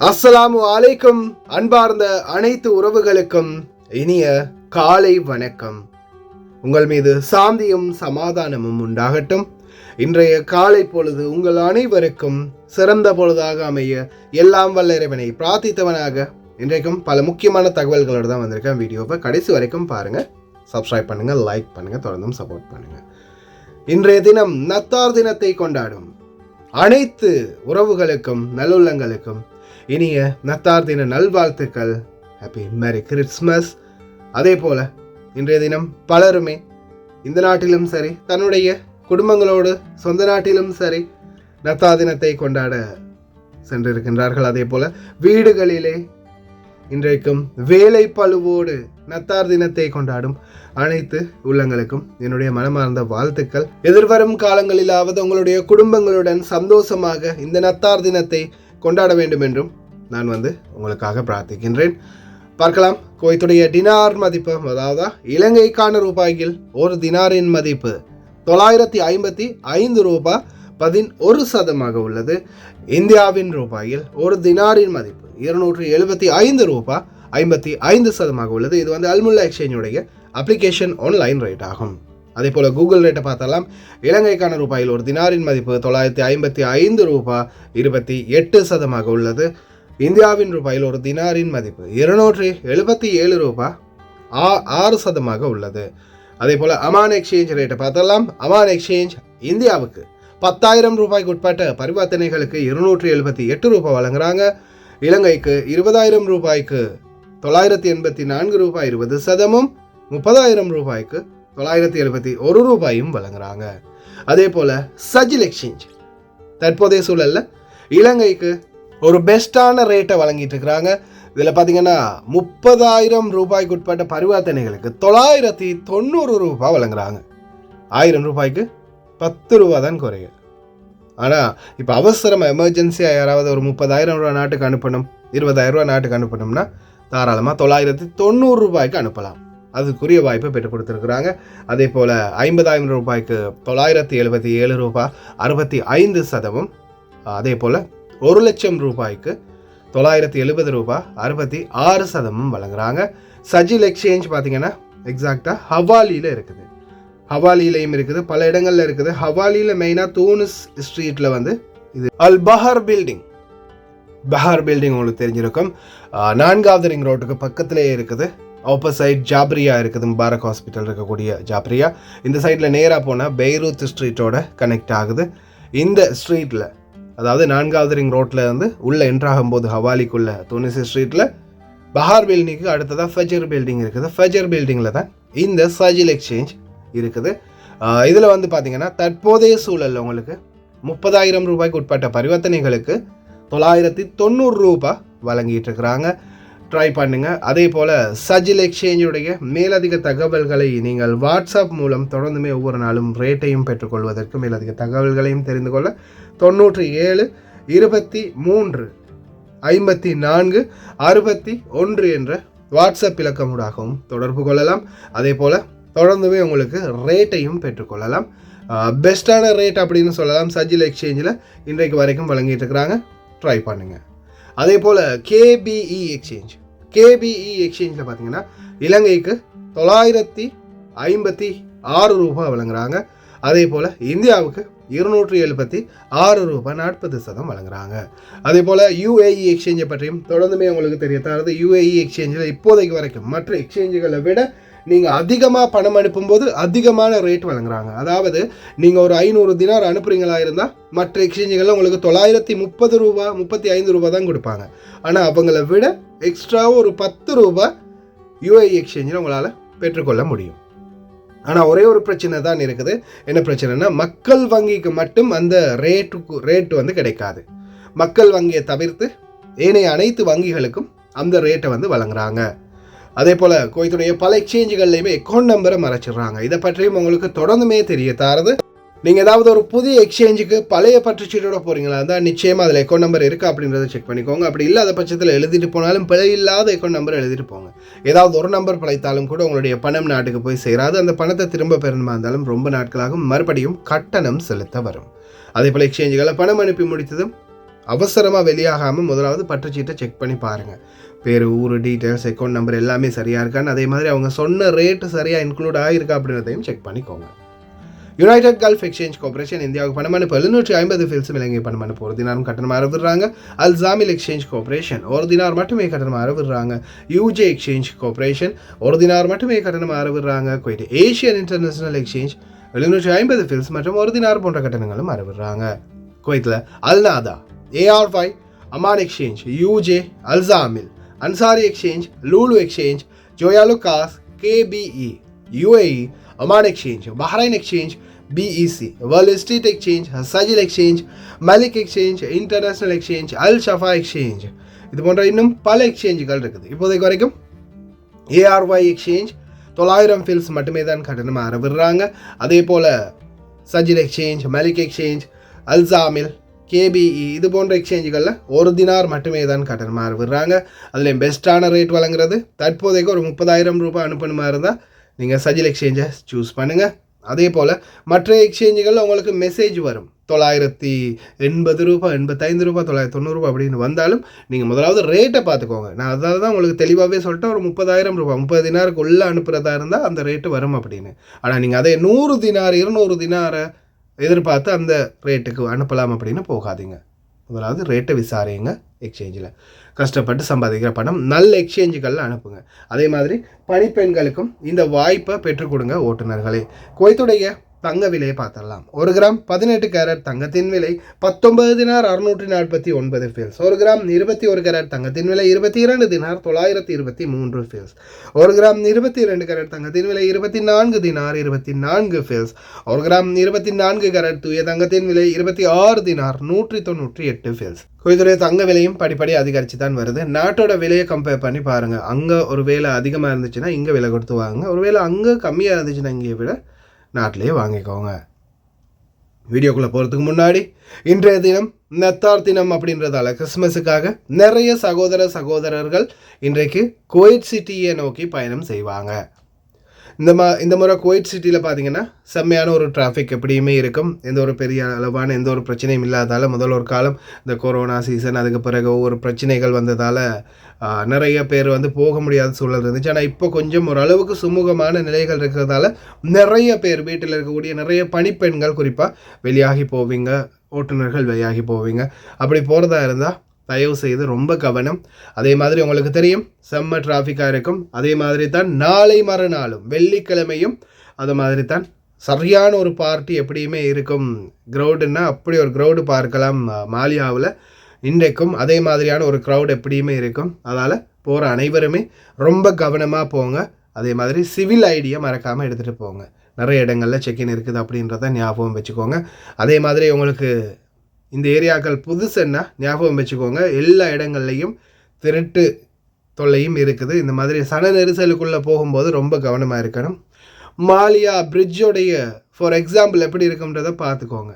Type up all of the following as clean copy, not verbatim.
அஸ்ஸலாமு அலைக்கும். அன்பார்ந்த அனைத்து உறவுகளுக்கும் இனிய காலை வணக்கம். உங்கள் மீது சாந்தியும் சமாதானமும் உண்டாகட்டும். இன்றைய காலை பொழுது உங்கள் அனைவருக்கும் சிறந்த பொழுதாக அமைய எல்லாம் வல்ல இறைவனை பிரார்த்தித்தவனாக இன்றைக்கும் பல முக்கியமான தகவல்களோடு தான் வந்திருக்கேன். வீடியோவை கடைசி வரைக்கும் பாருங்கள், சப்ஸ்கிரைப் பண்ணுங்கள், லைக் பண்ணுங்கள், தொடர்ந்தும் சப்போர்ட் பண்ணுங்கள். இன்றைய தினம் நத்தார் தினத்தை கொண்டாடும் அனைத்து உறவுகளுக்கும் நல்லுள்ளங்களுக்கும் இனிய நத்தார் தின நல்வாழ்த்துக்கள். Happy merry Christmas. அதே போல் இன்றைய தினம் பலருமே இந்த நாட்டிலும் சரி, தன்னுடைய குடும்பங்களோடு சொந்த நாட்டிலும் சரி நத்தார் தினத்தை கொண்டாட சென்றிருக்கின்றார்கள். அதே போல் வீடுகளிலே இன்றைக்கும் வேலை பளுவோடு நத்தார் தினத்தை கொண்டாடும் அனைத்து உள்ளங்களுக்கும் என்னுடைய மனமார்ந்த வாழ்த்துக்கள். எதிர்வரும் காலங்களிலாவது உங்களுடைய குடும்பங்களுடன் சந்தோஷமாக இந்த நத்தார் தினத்தை கொண்டாட வேண்டும் என்றும் நான் உங்களுக்காக பிரார்த்திக்கின்றேன். பார்க்கலாம், குவைத்துடைய டினார் மதிப்பு, அதாவது இலங்கைக்கான ரூபாயில் ஒரு தினாரின் மதிப்பு 955 ரூபாய் 11% உள்ளது. இந்தியாவின் ரூபாயில் ஒரு தினாரின் மதிப்பு 275 ரூபாய் 55% உள்ளது. இது அல்முல்லா எக்ஸ்சேஞ்சுடைய அப்ளிகேஷன் ஆன்லைன் ரேட் ஆகும். அதே போல் கூகுள் ரேட்டை பார்த்தாலாம், இலங்கைக்கான ரூபாயில் ஒரு தினாரின் மதிப்பு 955 ரூபாய் 28% உள்ளது. இந்தியாவின் ரூபாயில் ஒரு தினாரின் மதிப்பு 277 ரூபாய் 6% உள்ளது. அதே போல் அமான் எக்ஸ்சேஞ்ச் ரேட்டை பார்த்தலாம். அமான் எக்ஸ்சேஞ்ச் இந்தியாவுக்கு 10,000 ரூபாய்க்கு உட்பட்ட பரிவர்த்தனைகளுக்கு 278 ரூபாய் வழங்குறாங்க. இலங்கைக்கு 20,000 ரூபாய்க்கு 984 ரூபாய் 20%, 30,000 ரூபாய்க்கு 971 ரூபாயும் வழங்குறாங்க. அதே போல் சஜில் எக்ஸ்சேஞ்ச் தற்போதைய சூழலில் இலங்கைக்கு ஒரு பெஸ்ட்டான ரேட்டை வழங்கிட்டு இருக்கிறாங்க. இதில் பார்த்தீங்கன்னா 30,000 ரூபாய்க்கு உட்பட்ட பரிவர்த்தனைகளுக்கு 990 ரூபாய் வழங்குறாங்க. 1000 ரூபாய்க்கு 10 ரூபா தான் குறையும். ஆனால் இப்போ அவசரமாக எமர்ஜென்சியாக யாராவது ஒரு 30,000 ரூபா நாட்டுக்கு அனுப்பணும், 20,000 ரூபா நாட்டுக்கு அனுப்பணும்னா தாராளமாக 990 ரூபாய்க்கு அனுப்பலாம். அதுக்குரிய வாய்ப்பை பெற்றுக் கொடுத்துருக்குறாங்க. அதே போல் 50,000 ரூபாய்க்கு 977 ரூபாய் 65%, அதே போல் 1,00,000 ரூபாய்க்கு 970 ரூபாய் 66% வழங்குறாங்க. சஜில் எக்ஸ்சேஞ்ச் பார்த்தீங்கன்னா எக்ஸாக்டாக ஹவாலியில் இருக்குது. ஹவாலியிலையும் இருக்குது, பல இடங்களில் இருக்குது. ஹவாலியில் மெயினாக தூனிஸ் ஸ்ட்ரீட்டில் இது அல் பஹர் பில்டிங் உங்களுக்கு தெரிஞ்சிருக்கும். 4வது ரிங் ரோட்டுக்கு பக்கத்திலேயே இருக்குது. ஆப்போசைட் ஜாப்ரியா இருக்குது, முபாரக் ஹாஸ்பிட்டல் இருக்கக்கூடிய ஜாப்ரியா. இந்த சைடில் நேராக போனால் பெய்ரூத் ஸ்ட்ரீட்டோட கனெக்ட் ஆகுது. இந்த ஸ்ட்ரீட்டில், அதாவது 4வது ரிங் ரோட்டில் உள்ளே என்ட்ராகும்போது ஹவாலிக்குள்ள தூனிஸ் ஸ்ட்ரீட்டில் பஹார் பில்டிங்க்கு அடுத்ததாக ஃபஜர் பில்டிங் இருக்குது. ஃபஜர் பில்டிங்கில் தான் இந்த சஜில் எக்ஸ்சேஞ்ச் இருக்குது. இதில் பார்த்தீங்கன்னா தற்போதைய சூழலில் உங்களுக்கு 30,000 ரூபாய்க்கு உட்பட்ட பரிவர்த்தனைகளுக்கு 990 ரூபாய் வழங்கிட்டு இருக்கிறாங்க. ட்ரை பண்ணுங்கள். அதே போல் சஜில் எக்ஸ்சேஞ்சுடைய மேலதிக தகவல்களை நீங்கள் வாட்ஸ்அப் மூலம் தொடர்ந்துமே ஒவ்வொரு நாளும் ரேட்டையும் பெற்றுக்கொள்வதற்கு, மேலதிக தகவல்களையும் தெரிந்து கொள்ள 97 23 54 61 என்ற வாட்ஸ்அப் இலக்கமுடாகவும் தொடர்பு கொள்ளலாம். அதே போல் தொடர்ந்துமே உங்களுக்கு ரேட்டையும் பெற்றுக்கொள்ளலாம். பெஸ்ட்டான ரேட் அப்படின்னு சொல்லலாம் சஜில் எக்ஸ்சேஞ்சில் இன்றைக்கு வரைக்கும் வழங்கிட்டு இருக்கிறாங்க. ட்ரை பண்ணுங்கள். அதே போல் கேபிஇ எக்ஸ்சேஞ்சில் பார்த்தீங்கன்னா இலங்கைக்கு 956 ரூபாய் வழங்குறாங்க. அதே போல் இந்தியாவுக்கு 276 ரூபாய் 40% வழங்குறாங்க. அதே போல் யுஏஇ எக்ஸ்சேஞ்சை பற்றியும் தொடர்ந்துமே உங்களுக்கு தெரியத்தானது. யுஏஇ எக்ஸ்சேஞ்சில் இப்போதைக்கு வரைக்கும் மற்ற எக்ஸ்சேஞ்சுகளை விட நீங்கள் அதிகமாக பணம் அனுப்பும்போது அதிகமான ரேட் வழங்குறாங்க. அதாவது நீங்கள் ஒரு 500 தினார் அனுப்புறீங்களா இருந்தால் மற்ற எக்ஸ்சேஞ்சுகளில் உங்களுக்கு 930 ரூபாய் 35 ரூபாய் தான் கொடுப்பாங்க. ஆனால் அவங்கள விட எக்ஸ்ட்ராவும் ஒரு 10 ரூபாய் யுஏஇ எக்ஸ்சேஞ்சில் உங்களால் பெற்றுக்கொள்ள முடியும். ஆனால் ஒரே ஒரு பிரச்சனை தான் இருக்குது. என்ன பிரச்சனைனா, மக்கள் வங்கிக்கு மட்டும் அந்த ரேட்டு கிடைக்காது. மக்கள் வங்கியை தவிர்த்து ஏனைய அனைத்து வங்கிகளுக்கும் அந்த ரேட்டை வழங்குறாங்க. அதே போல் குவைத்துடைய பல எக்ஸ்சேஞ்சுகள்லையுமே அக்கௌண்ட் நம்பரை மறைச்சிடுறாங்க. இதை பற்றியும் உங்களுக்கு தொடர்ந்துமே தெரிய தாரது. நீங்கள் ஏதாவது ஒரு புதிய எக்ஸ்சேஞ்சுக்கு பழைய பற்றுச்சீட்டோட போகிறீங்களா இருந்தால் நிச்சயமாக அதில் அக்கௌண்ட் நம்பர் இருக்கா அப்படின்றத செக் பண்ணிக்கோங்க. அப்படி இல்லாத பட்சத்தில் எழுதிட்டு போனாலும் பிழை இல்லாத அக்கௌண்ட் நம்பர் எழுதிட்டு போங்க. ஏதாவது ஒரு நம்பர் பிழைத்தாலும் கூட உங்களுடைய பணம் நாட்டுக்கு போய் சேராது. அந்த பணத்தை திரும்ப பெறணுமா இருந்தாலும் ரொம்ப நாட்களாகும், மறுபடியும் கட்டணம் செலுத்த வரும். அதே போல் எக்ஸ்சேஞ்சுகளை பணம் அனுப்பி முடித்ததும் அவசரமாக வெளியாகாமல் முதலாவது பற்றுச்சீட்டை செக் பண்ணி பாருங்கள். பேர், ஊர், டீட்டெயில்ஸ், அக்கௌண்ட் நம்பர் எல்லாமே சரியாக இருக்கான்னு, அதே மாதிரி அவங்க சொன்ன ரேட்டு சரியாக இன்க்ளூட் ஆகிருக்கா அப்படின்றதையும் செக் பண்ணிக்கோங்க. யுனைடெட் கல்ஃப் எக்ஸ்சேஞ்ச் கார்பரேஷன் இந்தியாவுக்கு பணமனுப்பு 750 ஃபில்ஸும் இலங்கை பணமனுப்பு ஒரு தினாரும் கட்டணமாக விடுறாங்க. அல்சாமில் எக்ஸ்சேஞ்ச் கார்பரேஷன் ஒரு தினார் மட்டுமே கட்டணமாக விடுறாங்க. யூஜே எக்ஸ்சேஞ்ச் கார்பரேஷன் ஒரு தினார் மட்டுமே கட்டணமாக விடுறாங்க. Kuwait Asian international exchange 750 fils மற்றும் ஒரு தினார் போன்ற கட்டணங்களும் அறிவிடுறாங்க. குவைத்தில் அல்நாதா, AR5, அமான் எக்ஸ்சேஞ்ச், யூஜே, Al Zamil, Ansari exchange, Lulu exchange, Joyalukkas, KBE, UAE, Aman exchange, Bahrain exchange, BEC, world street exchange, Sajil exchange, Malik exchange, international exchange, Al Shafa exchange, இது போன்ற இன்னும் பல எக்ஸ்சேஞ்சுகள் இருக்குது. இப்போதைக்கு வரைக்கும் ARY எக்ஸ்சேஞ்ச் 900 ஃபில்ஸ் மட்டுமே தான் கட்டணமாக அறிவிடுறாங்க. அதே போல் சஜில் எக்ஸ்சேஞ்ச், மலிக் எக்ஸ்சேஞ்ச், அல்சாமில், KBE இது போன்ற எக்ஸ்சேஞ்சுகளில் ஒரு தினார் மட்டுமே தான் கட்டணமாக விடுறாங்க. அதுலேயும் பெஸ்ட்டான ரேட் வழங்குறது தற்போதைக்கு ஒரு 30,000 ரூபாய் அனுப்பணுமா இருந்தால் நீங்கள் சஜில் எக்ஸ்சேஞ்சை சூஸ் பண்ணுங்கள். அதே போல் மற்ற எக்ஸ்சேஞ்சுகளில் உங்களுக்கு மெசேஜ் வரும் 980 ரூபாய், 85 ரூபாய், 990 ரூபாய் அப்படின்னு வந்தாலும் நீங்கள் முதலாவது ரேட்டை பார்த்துக்கோங்க. நான் அதனால தான் உங்களுக்கு தெளிவாகவே சொல்லிட்டேன், ஒரு 30,000 ரூபாய் 30 தினாருக்கு உள்ளே அனுப்புகிறதா இருந்தால் அந்த ரேட்டு வரும் அப்படின்னு. ஆனால் நீங்கள் அதே 100 தினார் 200 தினாரை எதிர்பார்த்து அந்த ரேட்டுக்கு அனுப்பலாம் அப்படின்னு போகாதீங்க. முதலாவது ரேட்டை விசாரிங்க. எக்ஸ்சேஞ்சில் கஷ்டப்பட்டு சம்பாதிக்கிற பணம் நல்ல எக்ஸ்சேஞ்சுகளில் அனுப்புங்க. அதே மாதிரி பணிப்பெண்களுக்கும் இந்த வாய்ப்பை பெற்றுக் கொடுங்க ஓட்டுநர்களே. குவைத்துடைய தங்க விலையை பார்த்துடலாம். 1 கிராம் 18 கேரட் தங்கத்தின் விலை 19 தினார் 649 ஃபில்ஸ். 1 கிராம் 21 கேரட் தங்கத்தின் விலை 22 தினார் 923 ஃபில்ஸ். 1 கிராம் 22 கேரட் தங்கத்தின் விலை 24 தினார் 24 ஃபில்ஸ். 1 கிராம் 24 கேரட் தூய தங்கத்தின் விலை 26 தினார் 198 ஃபில்ஸ். குவைத்துடைய தங்க விலையும் படிப்படி அதிகரித்து தான் வருது. நாட்டோட விலையை கம்பேர் பண்ணி பாருங்கள். அங்கே ஒரு வேலை அதிகமாக இருந்துச்சுன்னா இங்கே விலை கொடுத்து வாங்க, ஒரு வேலை அங்கே கம்மியாக இருந்துச்சுன்னா இங்கே விட நாட்டிலேயே வாங்கிக்கோங்க. வீடியோக்குள்ளே போகிறதுக்கு முன்னாடி இன்றைய தினம் நத்தார் தினம் அப்படின்றதால கிறிஸ்மஸுக்காக நிறைய சகோதரர்கள் இன்றைக்கு குவைட் சிட்டியை நோக்கி பயணம் செய்வாங்க. இந்த முறை குவைட் சிட்டியில் பார்த்தீங்கன்னா செம்மையான ஒரு டிராஃபிக் எப்படியுமே இருக்கும். எந்த ஒரு பெரிய அளவான எந்த ஒரு பிரச்சனையும் இல்லாதால முதல் ஒரு காலம் இந்த கொரோனா சீசன், அதுக்கு பிறகு ஒவ்வொரு பிரச்சனைகள் வந்ததால் நிறைய பேர் போக முடியாத சூழல் இருந்துச்சு. ஆனால் இப்போ கொஞ்சம் ஓரளவுக்கு சுமூகமான நிலைகள் இருக்கிறதால நிறைய பேர் வீட்டில் இருக்கக்கூடிய நிறைய பணிப்பெண்கள் குறிப்பாக வெளியாகி போவீங்க, ஓட்டுநர்கள் வெளியாகி போவீங்க. அப்படி போகிறதா இருந்தால் தயவு செய்து ரொம்ப கவனம். அதே மாதிரி உங்களுக்கு தெரியும் செம்ம டிராஃபிக்காக இருக்கும். அதே மாதிரி தான் நாளை மறுநாளும் வெள்ளிக்கிழமையும் அது மாதிரி தான் சரியான ஒரு பார்ட்டி எப்படியுமே இருக்கும். க்ரௌடுன்னா அப்படி ஒரு க்ரௌடு பார்க்கலாம் மாலியாவில். இன்றைக்கும் அதே மாதிரியான ஒரு க்ரௌட் எப்படியுமே இருக்கும். அதனால் போகிற அனைவருமே ரொம்ப கவனமாக போங்க. அதே மாதிரி சிவில் ஐடியை மறக்காமல் எடுத்துகிட்டு போங்க. நிறைய இடங்களில் செக்இன் இருக்குது அப்படின்றத ஞாபகம் வச்சுக்கோங்க. அதே மாதிரி உங்களுக்கு இந்த ஏரியாக்கள் புதுசுன்னா ஞாபகம் வச்சுக்கோங்க, எல்லா இடங்கள்லையும் திருட்டு தொல்லையும் இருக்குது. இந்த மாதிரி சன நெரிசலுக்குள்ளே போகும்போது ரொம்ப கவனமாக இருக்கணும். மாலியா பிரிட்ஜோடைய ஃபார் எக்ஸாம்பிள் எப்படி இருக்குன்றதை பார்த்துக்கோங்க.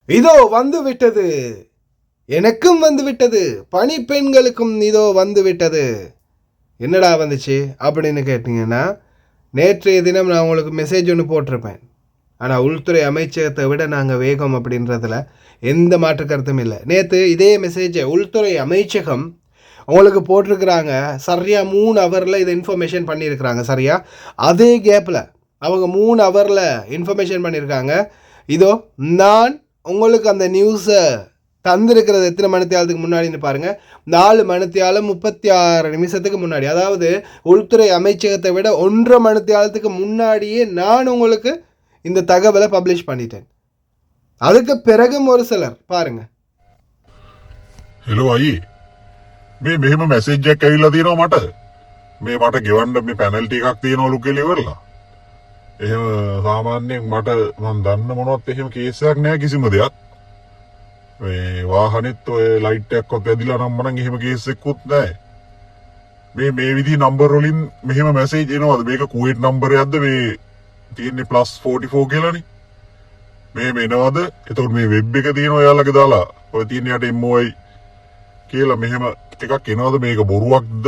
இதோ வந்து விட்டது, எனக்கும் வந்து விட்டது, பணிப்பெண்களுக்கும் இதோ வந்து விட்டது. என்னடா வந்துச்சு அப்படின்னு கேட்டிங்கன்னா, நேற்றைய தினம் நான் உங்களுக்கு மெசேஜ் ஒன்று போட்டிருப்பேன். ஆனால் உள்துறை அமைச்சகத்தை விட நாங்கள் வேகம் அப்படின்றதில் எந்த மாற்று கருத்தும் இல்லை. நேற்று இதே மெசேஜை உள்துறை அமைச்சகம் உங்களுக்கு போட்டிருக்கிறாங்க. சரியாக 3 ஹவரில் இதை இன்ஃபர்மேஷன் பண்ணியிருக்கிறாங்க. சரியாக அதே கேப்பில் அவங்க 3 ஹவரில் இன்ஃபர்மேஷன் பண்ணியிருக்காங்க. இதோ நான் உங்களுக்கு அந்த நியூஸை தந்திருக்கிறது எத்தனை மணித்தியாலத்துக்கு முன்னாடின்னு பாருங்கள், 4 மணித்தியாலம் 36 நிமிஷத்துக்கு முன்னாடி. அதாவது உள்துறை அமைச்சகத்தை விட 1.5 மணித்தியாலத்துக்கு முன்னாடியே நான் உங்களுக்கு இந்த தகவலை பப்ளிஷ் பண்ணிட்டேன். அதுக்கு பிறகும் ஒரு சிலர் பாருங்க. හෙලෝ අයියේ, මේ මෙහෙම මැසේජ් එකක් ඇවිල්ලා තියෙනවා මට. මේ මට ගෙවන්න මේ පැනල්ටි එකක් තියෙනවලු කියලා ඉවරලා. එහෙම සාමාන්‍යයෙන් මට මම දන්න මොනවත් එහෙම කේස් එකක් නෑ කිසිම දෙයක්. මේ වාහනේත් ඔය ලයිට් එකක්වත් ඇදිලා නම් මනම් එහෙම කේස් එකකුත් නෑ. මේ විදිහේ නම්බර් වලින් මෙහෙම මැසේජ් එනවද? මේක කුවේට් නම්බරයක්ද මේ තියෙන්නේ +44 කියලානේ. මේ එනවද? එතකොට මේ වෙබ් එක තියෙනවා ඔයාලගේ දාලා. ඔය තියෙන යට MOI කියලා මෙහෙම එකක් එනවද? මේක බොරුවක්ද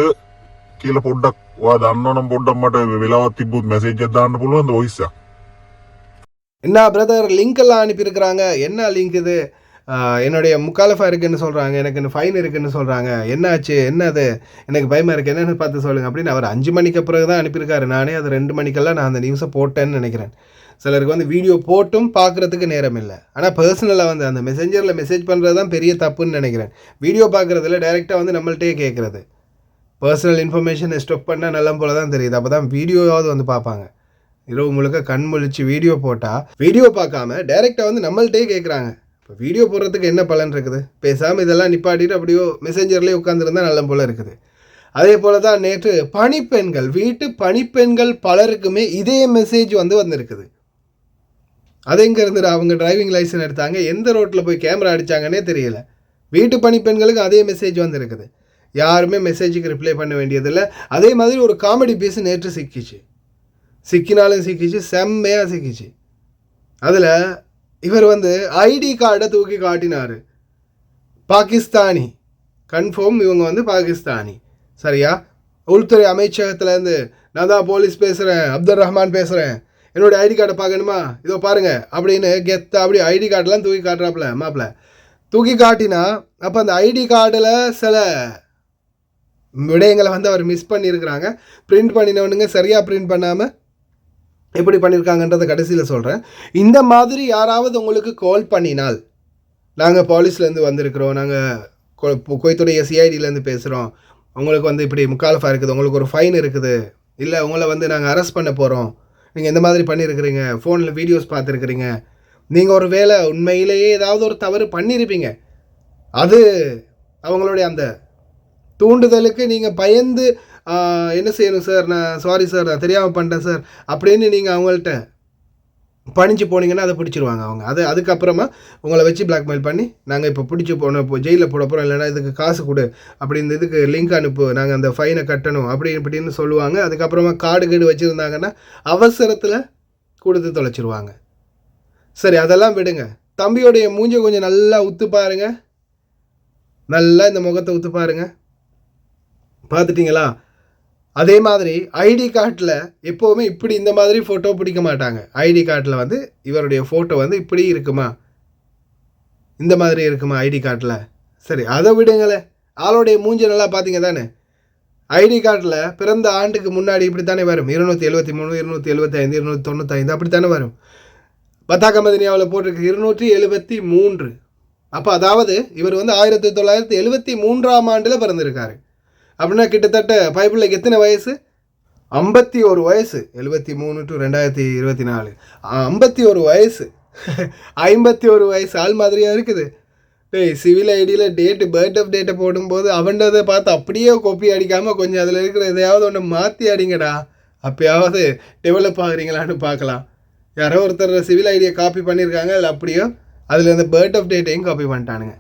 කියලා පොඩ්ඩක් ඔයා දන්නවනම් පොඩ්ඩක් මට වෙලාවක් තිබ්බොත් මැසේජ් එකක් දාන්න පුළුවන්ද වොයිස් එක? என்ன பிரதர் லிங்க் எல்லாம் அனுப்பியிருக்கிறாங்க, என்ன லிங்க் இது? என்னுடைய முக்காலஃபா இருக்குன்னு சொல்கிறாங்க, எனக்கு ஃபைன் இருக்குன்னு சொல்கிறாங்க, என்னாச்சு என்னது, எனக்கு பயமாக இருக்குது, என்னென்னு பார்த்து சொல்லுங்கள் அப்படின்னு அவர் 5 மணிக்கு பிறகு தான் அனுப்பியிருக்காரு. நானே அது 2 மணிக்கெல்லாம் நான் அந்த நியூஸை போட்டேன்னு நினைக்கிறேன். சிலருக்கு வந்து வீடியோ போட்டும் பார்க்குறதுக்கு நேரம் இல்லை. ஆனால் பர்சனலாக வந்து அந்த மெசேஞ்சரில் மெசேஜ் பண்ணுறது தான் பெரிய தப்புன்னு நினைக்கிறேன். வீடியோ பார்க்குறதுல டைரெக்டாக வந்து நம்மள்ட்டே கேட்குறது. பர்சனல் இன்ஃபர்மேஷனை ஸ்டொப் பண்ணால் நல்ல போல தான் தெரியுது. அப்போ தான் வீடியோவாவது வந்து பார்ப்பாங்க. இரவு முழுக்க கண் முழிச்சு வீடியோ போட்டால் வீடியோ பார்க்காம டைரெக்டாக வந்து நம்மள்ட்டே கேட்குறாங்க. இப்போ வீடியோ போடுறதுக்கு என்ன பலன் இருக்குது? பேசாமல் இதெல்லாம் நிப்பாட்டிட்டு அப்படியோ மெசேஞ்சர்லேயே உட்காந்துருந்தா நல்ல போல் இருக்குது. அதே போல் தான் நேற்று பணிப்பெண்கள், வீட்டு பணிப்பெண்கள் பலருக்குமே இதே மெசேஜ் வந்து வந்திருக்குது. அது எங்கே இருந்துட்டு அவங்க டிரைவிங் லைசன்ஸ் எடுத்தாங்க, எந்த ரோட்டில் போய் கேமரா அடித்தாங்கன்னே தெரியல. வீட்டு பணிப்பெண்களுக்கு அதே மெசேஜ் வந்துருக்குது. யாருமே மெசேஜுக்கு ரிப்ளை பண்ண வேண்டியதில்லை. அதே மாதிரி ஒரு காமெடி பீஸ் நேற்று சிக்கினாலும் சிக்கிச்சு, செம்மையாக சிக்கிச்சு. அதில் இவர் வந்து ஐடி கார்டை தூக்கி காட்டினார். பாகிஸ்தானி, கன்ஃபார்ம் இவங்க வந்து பாகிஸ்தானி, சரியா? உள்துறை அமைச்சகத்துலேருந்து நான் தான் போலீஸ் பேசுகிறேன், அப்துல் ரஹ்மான் பேசுகிறேன், என்னோடய ஐடி கார்டை பார்க்கணுமா, இதோ பாருங்கள் அப்படின்னு கெத்தா அப்படி ஐடி கார்டெலாம் தூக்கி காட்டுறாப்புல மாப்பிள்ள. தூக்கி காட்டினா அப்போ அந்த ஐடி கார்டில் சில விடயங்களை வந்து அவர் மிஸ் பண்ணியிருக்கிறாங்க. பிரிண்ட் பண்ணினவனுங்க சரியாக பிரிண்ட் பண்ணாமல் எப்படி பண்ணியிருக்காங்கன்றதை கடைசியில் சொல்கிறேன். இந்த மாதிரி யாராவது உங்களுக்கு கால் பண்ணினால், நாங்கள் போலீஸ்லேருந்து வந்திருக்கிறோம், நாங்கள் குவைத்துடைய சிஐடியிலேருந்து பேசுகிறோம், உங்களுக்கு வந்து இப்படி முக்காலஃபா இருக்குது, உங்களுக்கு ஒரு ஃபைன் இருக்குது, இல்லை உங்களை வந்து நாங்கள் அரெஸ்ட் பண்ண போகிறோம், நீங்கள் இந்த மாதிரி பண்ணியிருக்கிறீங்க, ஃபோனில் வீடியோஸ் பார்த்துருக்குறீங்க, நீங்கள் ஒரு வேளை உண்மையிலேயே ஏதாவது ஒரு தவறு பண்ணியிருப்பீங்க, அது அவங்களுடைய அந்த தூண்டுதலுக்கு நீங்கள் பயந்து என்ன செய்யணும் சார், நான் சாரி சார், நான் தெரியாமல் பண்ணிட்டேன் சார் அப்படின்னு நீங்கள் அவங்கள்ட்ட பணிஞ்சு போனீங்கன்னா அதை பிடிச்சிருவாங்க அவங்க. அதுக்கப்புறமா உங்களை வச்சு பிளாக்மெயில் பண்ணி நாங்கள் இப்போ பிடிச்சி இப்போ ஜெயிலில் போட போகிறோம், இல்லைனா இதுக்கு காசு கொடு, அப்படி இந்த இதுக்கு லிங்க் அனுப்பு, நாங்கள் அந்த ஃபைனை கட்டணும் அப்படி இப்படின்னு சொல்லுவாங்க. அதுக்கப்புறமா கார்டு வச்சுருந்தாங்கன்னா அவசரத்தில் கொடுத்து தொலைச்சிருவாங்க. சரி, அதெல்லாம் விடுங்க. தம்பியோடைய மூஞ்சை கொஞ்சம் நல்லா உத்து பாருங்க, நல்லா இந்த முகத்தை உத்து பாருங்க, பார்த்துட்டிங்களா? அதே மாதிரி ஐடி கார்டில் எப்போவுமே இப்படி இந்த மாதிரி ஃபோட்டோ பிடிக்க மாட்டாங்க. ஐடி கார்டில் வந்து இவருடைய ஃபோட்டோ வந்து இப்படி இருக்குமா, இந்த மாதிரி இருக்குமா ஐடி கார்டில்? சரி, அதை விடுங்களே. ஆளோடைய மூஞ்சி நல்லா பார்த்தீங்க தானே? ஐடி கார்டில் பிறந்த ஆண்டுக்கு முன்னாடி இப்படி தானே வரும், 273, 275, 295 அப்படி தானே வரும். பத்தாக்க மதினியாவில் போட்டிருக்கு 273. அப்போ அதாவது இவர் வந்து 1973ஆம் ஆண்டில் பிறந்திருக்காரு. அப்படின்னா கிட்டத்தட்ட பைபிளுக்கு எத்தனை வயசு? 51 வயசு. 73 to 2024, 51 வயசு. 51 வயசு ஆள் மாதிரியாக இருக்குது. சிவில் ஐடியில் பர்த் ஆஃப் டேட்டை போடும்போது அவன்றதை பார்த்து அப்படியே காப்பி அடிக்காமல் கொஞ்சம் அதில் இருக்கிற எதையாவது ஒன்று மாற்றி அடிங்கடா, அப்போயாவது டெவலப் ஆகுறீங்களான்னு பார்க்கலாம். யாரோ ஒருத்தர் சிவில் ஐடியை காப்பி பண்ணியிருக்காங்க, அதில் அப்படியோ அதில் இந்த பர்த் ஆஃப் டேட்டையும் காப்பி பண்ணிட்டானுங்க.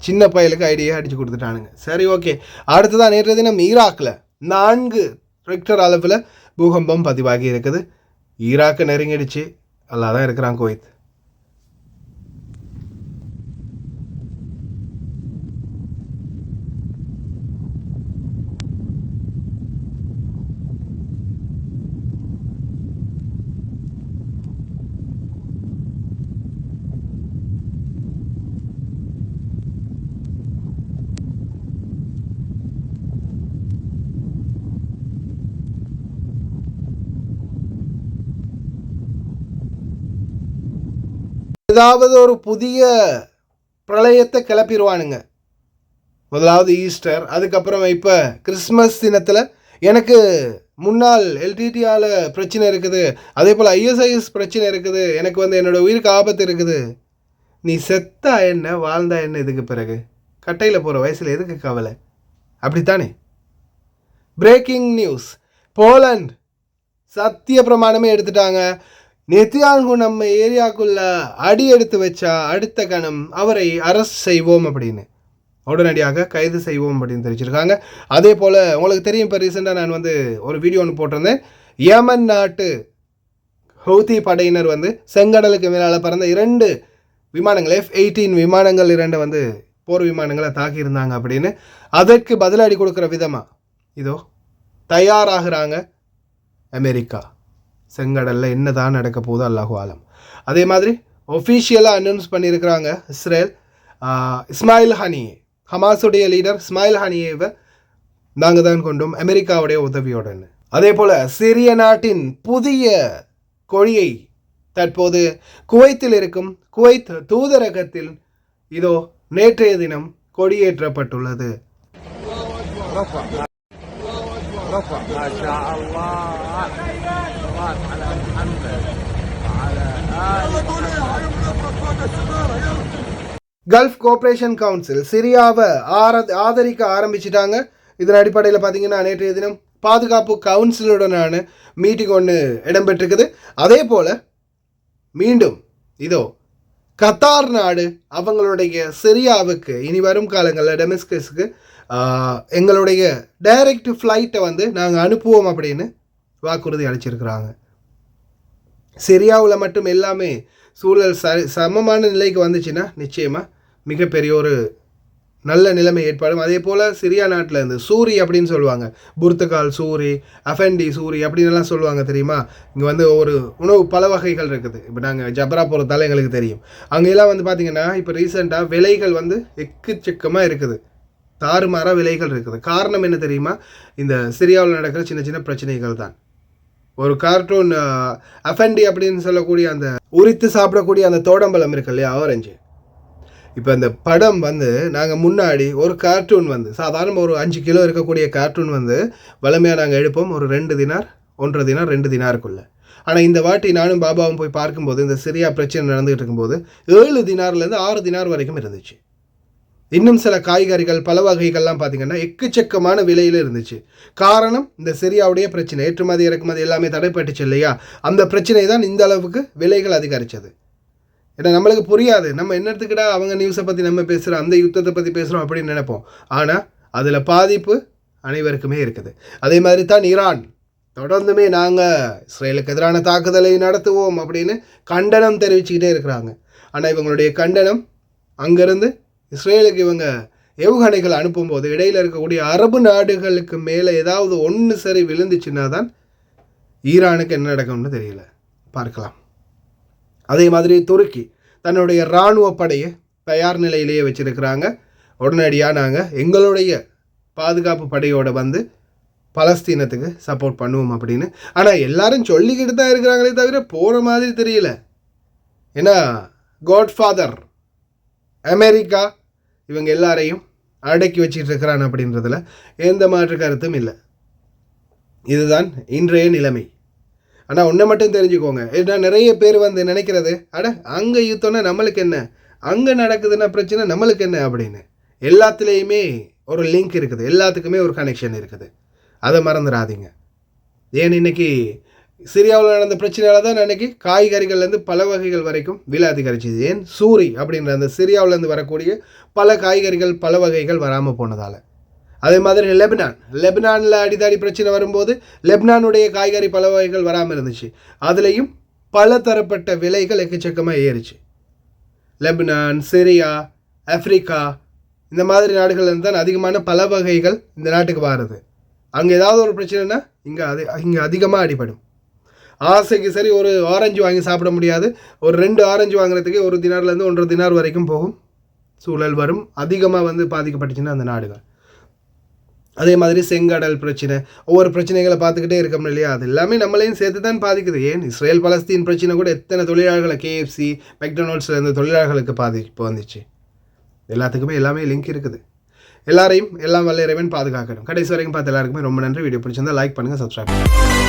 சின்ன பயலுக்கு ஐடியா அடித்து கொடுத்துட்டானுங்க. சரி, ஓகே. அடுத்ததான் நேற்று தினம் ஈராக்கில் 4 ரெக்டர் அளவில் பூகம்பம் பதிவாகி இருக்குது. ஈராக்கு நெருங்கிடுச்சு, நல்லா தான் இருக்கிறான் குவைத். ஏதாவது ஒரு புதிய பிரளயத்தை கிளப்பிடுவானுங்க. முதலாவது ஈஸ்டர், அதுக்கப்புறம் இப்போ கிறிஸ்மஸ் தினத்தில் எனக்கு முன்னாள் எல்டிடியால் பிரச்சனை இருக்குது, அதே போல் ஐஎஸ்ஐஎஸ் பிரச்சனை இருக்குது, எனக்கு வந்து என்னோடய உயிருக்கு ஆபத்து இருக்குது. நீ செத்தா என்ன, வாழ்ந்தா என்ன, இதுக்கு பிறகு கட்டையில் போகிற வயசில் எதுக்கு கவலை? அப்படித்தானே? Breaking news. போலண்ட் சத்திய பிரமாணமே எடுத்துட்டாங்க. நெத்தியான்கு நம்ம ஏரியாக்குள்ள அடி எடுத்து வச்சா அடுத்த கணம் அவரை அரெஸ்ட் செய்வோம் அப்படின்னு, உடனடியாக கைது செய்வோம் அப்படின்னு தெரிவிச்சிருக்காங்க. அதே போல் உங்களுக்கு தெரியும், இப்போ ரீசெண்டாக நான் வந்து ஒரு வீடியோ ஒன்று போட்டிருந்தேன். யமன் நாட்டு ஹவுதி படையினர் வந்து செங்கடலுக்கு மேலால் பறந்த 2 விமானங்கள் F-18 விமானங்கள் 2 வந்து போர் விமானங்களை தாக்கியிருந்தாங்க அப்படின்னு. அதற்கு பதிலடி கொடுக்குற விதமாக இதோ தயாராகிறாங்க அமெரிக்கா. செங்கடலில் என்ன தான் நடக்க போகுது அல்லாஹு ஆலம். அதே மாதிரி ஒஃபிஷியலாக அனௌன்ஸ் பண்ணியிருக்கிறாங்க இஸ்ரேல் இஸ்மாயில் ஹனியே, ஹமாஸுடைய லீடர் இஸ்மாயில் ஹனியேவை நாங்கள் தான் கொண்டோம் அமெரிக்காவுடைய உதவியோடன்னு. அதே போல் சிரிய நாட்டின் புதிய கொடியை தற்போது குவைத்தில் இருக்கும் குவைத் தூதரகத்தில் இதோ நேற்றைய தினம் கொடியேற்றப்பட்டுள்ளது. கல்ஃப் கோஆபரேஷன் கவுன்சில் சிரியாவை ஆதரிக்க ஆரம்பிச்சிட்டாங்க. இதன் அடிப்படையில் பார்த்தீங்கன்னா நேற்றைய தினம் பாதுகாப்பு கவுன்சிலுடனான மீட்டிங் ஒன்று இடம்பெற்றிருக்குது. அதே போல் மீண்டும் இதோ கத்தார் நாடு அவங்களுடைய சிரியாவுக்கு இனி வரும் காலங்களில் டெமஸ்கஸுக்கு எங்களுடைய டைரக்ட் ஃப்ளைட்டை வந்து நாங்கள் அனுப்புவோம் அப்படின்னு வாக்குறுதி அளிச்சிருக்கிறாங்க. சிரியாவில் மட்டும் எல்லாமே சூழல் சமமான நிலைக்கு வந்துச்சுன்னா நிச்சயமாக மிகப்பெரிய ஒரு நல்ல நிலைமை ஏற்படும். அதே போல் சிரியா நாட்டில் இருந்து சூரி அப்படின்னு சொல்லுவாங்க, புர்த்துகால் சூரி, அஃபெண்டி சூரி அப்படின்னு எல்லாம் சொல்லுவாங்க தெரியுமா. இங்கே வந்து ஒரு உணவு பல வகைகள் இருக்குது. இப்போ நாங்கள் ஜப்ரா போகிறதால எங்களுக்கு தெரியும். அங்கெல்லாம் வந்து பார்த்திங்கன்னா இப்போ ரீசெண்டாக விலைகள் வந்து எக்கச்சக்கமாக இருக்குது, தாறுமாறாக விலைகள் இருக்குது. காரணம் என்ன தெரியுமா? இந்த சிரியாவில் நடக்கிற சின்ன சின்ன பிரச்சனைகள் தான். ஒரு கார்ட்டூன் அஃபெண்டி அப்படின்னு சொல்லக்கூடிய அந்த உரித்து சாப்பிடக்கூடிய அந்த தோடம்பலம் இருக்கு இல்லையா, ஆரஞ்சு. இப்போ இந்த படம் வந்து நாங்கள் முன்னாடி ஒரு கார்ட்டூன் வந்து சாதாரண ஒரு 5 கிலோ இருக்கக்கூடிய கார்ட்டூன் வந்து வளமையாக நாங்கள் எடுப்போம் ஒரு 2 தினார் 1.5 தினார் 2 தினாருக்குள்ளே. ஆனால் இந்த வாட்டி நானும் பாபாவும் போய் பார்க்கும்போது இந்த சிரியா பிரச்சனை நடந்துகிட்டு இருக்கும்போது 7 தினார்லேருந்து 6 தினார் வரைக்கும் இருந்துச்சு. இன்னும் சில காய்கறிகள் பல வகைகள்லாம் பார்த்திங்கன்னா எக்கச்சக்கமான விலையில் இருந்துச்சு. காரணம் இந்த சிரியாவுடைய பிரச்சனை, ஏற்றுமதி இறக்குமதி எல்லாமே தடைப்பட்டுச்சு இல்லையா. அந்த பிரச்சனை தான் இந்த அளவுக்கு விலைகள் அதிகரித்தது. ஏன்னா நம்மளுக்கு புரியாது, நம்ம என்னத்துக்கிட்ட அவங்க நியூஸை பற்றி நம்ம பேசுகிறோம், அந்த யுத்தத்தை பற்றி பேசுகிறோம் அப்படின்னு நினைப்போம். ஆனால் அதில் பாதிப்பு அனைவருக்குமே இருக்குது. அதே மாதிரி தான் ஈரான் தொடர்ந்துமே நாங்கள் இஸ்ரேலுக்கு எதிரான தாக்குதலை நடத்துவோம் அப்படின்னு கண்டனம் தெரிவிச்சுக்கிட்டே இருக்கிறாங்க. ஆனால் இவங்களுடைய கண்டனம் அங்கேருந்து இஸ்ரேலுக்கு இவங்க ஏவுகணைகள் அனுப்பும்போது இடையில் இருக்கக்கூடிய அரபு நாடுகளுக்கு மேலே ஏதாவது ஒன்று சரி விழுந்துச்சுன்னா தான் ஈரானுக்கு என்ன நடக்கும்னு தெரியல, பார்க்கலாம். அதே மாதிரி துருக்கி தன்னுடைய இராணுவ படையை தயார் நிலையிலேயே வச்சுருக்கிறாங்க. உடனடியாக நாங்கள் எங்களுடைய பாதுகாப்பு படையோடு வந்து பலஸ்தீனத்துக்கு சப்போர்ட் பண்ணுவோம் அப்படின்னு. ஆனால் எல்லாரும் சொல்லிக்கிட்டு தான் இருக்கிறாங்களே தவிர போகிற மாதிரி தெரியல. ஏன்னா காட்ஃபாதர் அமெரிக்கா இவங்க எல்லாரையும் அடக்கி வச்சிட்டு இருக்கிறான் அப்படின்றதுல எந்த மாற்று கருத்தும் இல்லை. இதுதான் இன்றைய நிலைமை. ஆனால் ஒன்றை மட்டும் தெரிஞ்சுக்கோங்க, ஏன்னா நிறைய பேர் வந்து நினைக்கிறது, அங்கே யுத்தம்னா நம்மளுக்கு என்ன, அங்கே நடக்குதுன்னா பிரச்சனை நம்மளுக்கு என்ன அப்படின்னு. எல்லாத்துலேயுமே ஒரு லிங்க் இருக்குது, எல்லாத்துக்குமே ஒரு கனெக்ஷன் இருக்குது, அதை மறந்துடாதீங்க. ஏன் இன்னைக்கு சிரியாவில் நடந்த பிரச்சனையால் தான் அன்றைக்கி காய்கறிகள்லேருந்து பல வகைகள் வரைக்கும் விலை அதிகரிச்சிது. ஏன் சூரி அப்படின்ற அந்த சிரியாவிலேருந்து வரக்கூடிய பல காய்கறிகள் பல வகைகள் வராமல் போனதால். அதே மாதிரி லெபனானில் அடித்தடி பிரச்சனை வரும்போது லெபனானுடைய காய்கறி பல வகைகள் வராமல் இருந்துச்சு. அதுலேயும் பல தரப்பட்ட விலைகள் எக்கச்சக்கமாக ஏறிச்சு. லெபனான், சிரியா, ஆப்பிரிக்கா இந்த மாதிரி நாடுகள்லேருந்து தான் அதிகமான பல வகைகள் இந்த நாட்டுக்கு வருது. அங்கே ஏதாவது ஒரு பிரச்சனைனா இங்கே அதிகமாக அடிபடும். ஆசைக்கு சரி ஒரு ஆரஞ்சு வாங்கி சாப்பிட முடியாது, ஒரு 2 ஆரஞ்சு வாங்குறதுக்கே 1 தினார்லேருந்து 1.5 தினார் வரைக்கும் போகும் சூழல் வரும். அதிகமாக வந்து பாதிக்கப்பட்டுச்சுன்னா அந்த நாடுகள். அதே மாதிரி செங்கடல் பிரச்சனை, ஒவ்வொரு பிரச்சனைகளை பார்த்துக்கிட்டே இருக்கோம் இல்லையா, அது எல்லாமே நம்மளையும் சேர்த்து தான் பாதிக்குது. ஏன் இஸ்ரேல் பலஸ்தீன் பிரச்சனை கூட எத்தனை தொழிலாளர்களை KFC மெக்டொனால்ட்ஸில் இருந்த தொழிலாளர்களுக்கு பாதிப்பு வந்துச்சு. எல்லாத்துக்குமே எல்லாமே லிங்க் இருக்குது. எல்லாரையும் எல்லாம் வல்ல இறைவன் பாதுகாக்கணும். கடைசி வரைக்கும் பார்த்து எல்லாருக்குமே ரொம்ப நன்றி. வீடியோ பிடிச்சிருந்தா லைக் பண்ணுங்கள், சப்ஸ்கிரைப் பண்ணுங்கள்.